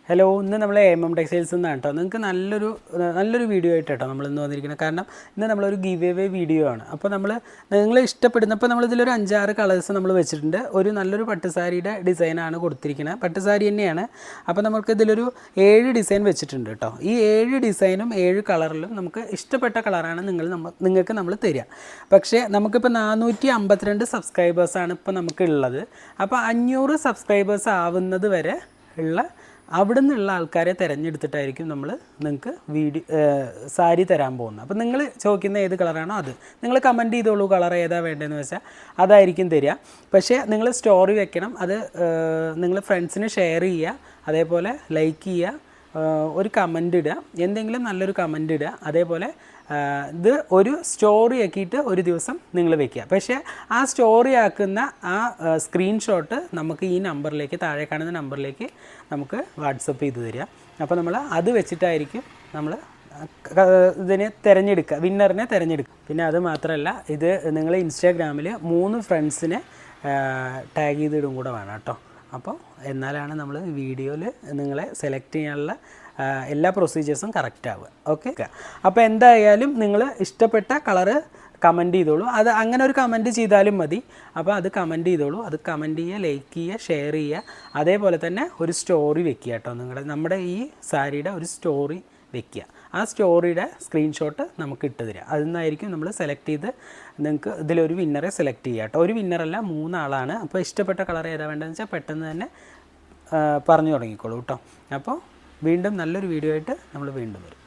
Hello, ഇന്ന് നമ്മൾ M textiles നിന്നാണ് കേട്ടോ. നിങ്ങൾക്ക് നല്ലൊരു വീഡിയോ ആയിട്ട് കേട്ടോ നമ്മൾ ഇന്ന് വന്നിരിക്കുന്നത്. കാരണം ഇന്ന് നമ്മളൊരു ഗിവ് അവേ വീഡിയോ ആണ്. അപ്പോൾ നിങ്ങൾ ഇഷ്ടപ്പെടുന്നപ്പോൾ നമ്മളിതിലൊരു 5-6 കളേഴ്സ് നമ്മൾ വെച്ചിട്ടുണ്ട്. ഒരു നല്ലൊരു പട്ടുസാരിയുടെ ഡിസൈനാണ് കൊടുത്തിരിക്കുന്നത്. പട്ടുസാരി തന്നെയാണ്. അപ്പോൾ നമുക്ക് ഇതിലൊരു 7 ഡിസൈൻ വെച്ചിട്ടുണ്ട് കേട്ടോ. ഈ 7 ഡിസൈനും 7 കളറിലും നമുക്ക് ഇഷ്ടപ്പെട്ട കളറാണ് നിങ്ങൾക്ക് നമ്മൾ തരിക. പക്ഷേ നമുക്കിപ്പോൾ 452 സബ്സ്ക്രൈബേഴ്സാണ് ഇപ്പോൾ നമുക്കുള്ളത്. അപ്പോൾ 500 സബ്സ്ക്രൈബേഴ്സ് ആവുന്നത് വരെ ഉള്ള അവിടെ നിന്നുള്ള ആൾക്കാരെ തിരഞ്ഞെടുത്തിട്ടായിരിക്കും നമ്മൾ നിങ്ങൾക്ക് സാരി തരാൻ പോകുന്നത്. അപ്പോൾ നിങ്ങൾ ചോദിക്കുന്ന ഏത് കളറാണോ അത് നിങ്ങൾ കമൻറ്റ് ചെയ്തോളൂ. കളർ ഏതാ വേണ്ടതെന്ന് വെച്ചാൽ അതായിരിക്കും തരിക. പക്ഷേ നിങ്ങൾ സ്റ്റോറി വെക്കണം. അത് നിങ്ങൾ ഫ്രണ്ട്സിന് ഷെയർ ചെയ്യുക, അതേപോലെ ലൈക്ക് ചെയ്യുക, ഒരു കമൻ്റ് ഇടുക, എന്തെങ്കിലും നല്ലൊരു കമൻ്റ് ഇടുക. അതേപോലെ ഇത് ഒരു സ്റ്റോറി ആക്കിയിട്ട് ഒരു ദിവസം നിങ്ങൾ വെക്കുക. പക്ഷേ ആ സ്റ്റോറി ആക്കുന്ന ആ സ്ക്രീൻഷോട്ട് നമുക്ക് ഈ നമ്പറിലേക്ക്, താഴെ കാണുന്ന നമ്പറിലേക്ക് നമുക്ക് വാട്സപ്പ് ചെയ്ത് തരിക. അപ്പോൾ നമ്മൾ അത് വെച്ചിട്ടായിരിക്കും നമ്മൾ ഇതിനെ തിരഞ്ഞെടുക്കുക, വിന്നറിനെ തിരഞ്ഞെടുക്കുക. പിന്നെ അത് മാത്രമല്ല, ഇത് നിങ്ങൾ ഇൻസ്റ്റാഗ്രാമിൽ 3 ഫ്രണ്ട്സിനെ ടാഗ് ചെയ്തിടും കൂടെ വേണം കേട്ടോ. അപ്പോൾ എന്നാലാണ് നമ്മൾ വീഡിയോയിൽ നിങ്ങളെ സെലക്ട് ചെയ്യാനുള്ള എല്ലാ പ്രൊസീജിയേഴ്സും കറക്റ്റ് ആവുക. ഓക്കെ, അപ്പോൾ എന്തായാലും നിങ്ങൾ ഇഷ്ടപ്പെട്ട കളറ് കമൻറ്റ് ചെയ്തോളൂ. അത് അങ്ങനെ ഒരു കമൻറ്റ് ചെയ്താലും മതി. അപ്പോൾ അത് കമൻറ്റ് ചെയ്തോളൂ. അത് കമൻറ്റ് ചെയ്യുക, ലൈക്ക് ചെയ്യുക, ഷെയർ ചെയ്യുക. അതേപോലെ തന്നെ ഒരു സ്റ്റോറി വെക്കുക കേട്ടോ. നമ്മുടെ ഈ സാരിയുടെ ഒരു സ്റ്റോറി വെക്കുക. ആ സ്റ്റോറിയുടെ സ്ക്രീൻഷോട്ട് നമുക്ക് ഇട്ട് തരിക. അതിൽ നിന്നായിരിക്കും നമ്മൾ സെലക്ട് ചെയ്ത് നിങ്ങൾക്ക് ഇതിലൊരു വിന്നറെ സെലക്ട് ചെയ്യുക കേട്ടോ. ഒരു വിന്നറല്ല, 3 ആളാണ്. അപ്പോൾ ഇഷ്ടപ്പെട്ട കളർ ഏതാ വേണ്ടതെന്ന് വെച്ചാൽ പെട്ടെന്ന് തന്നെ പറഞ്ഞു തുടങ്ങിക്കോളൂ കേട്ടോ. അപ്പോൾ വീണ്ടും നല്ലൊരു വീഡിയോ ആയിട്ട് നമ്മൾ വീണ്ടും വരും.